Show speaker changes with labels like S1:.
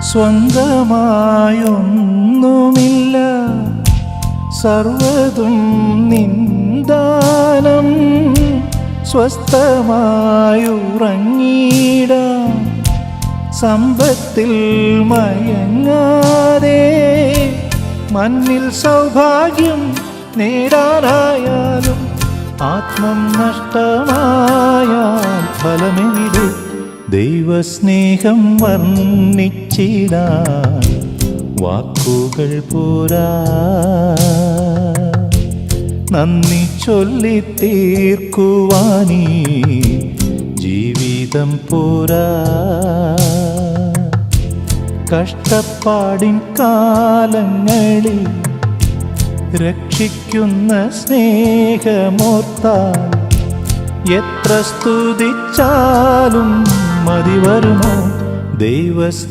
S1: സ്വന്തമായൊന്നുമില്ല, സർവ്വതും നിന്ദാനം. സ്വസ്ഥമായുറങ്ങിടാം, സമ്പത്തിൽ മയങ്ങാതെ. മണ്ണിൽ സൗഭാഗ്യം നേടാനായാലും ആത്മം നഷ്ടമായാൽ ഫലമെവിടെ? ദൈവസ്നേഹം വർണ്ണിച്ചിടാൻ വാക്കുകൾ പോരാ, നന്ദി ചൊല്ലി തീർക്കുവാനീ ജീവിതം പോരാ. കഷ്ടപ്പാടിൻ കാലങ്ങളിൽ രക്ഷിക്കുന്ന സ്നേഹമോർത്താൽ എത്ര സ്തുതിച്ചാലും മതി വരുമോ? ദൈവസ്നേഹം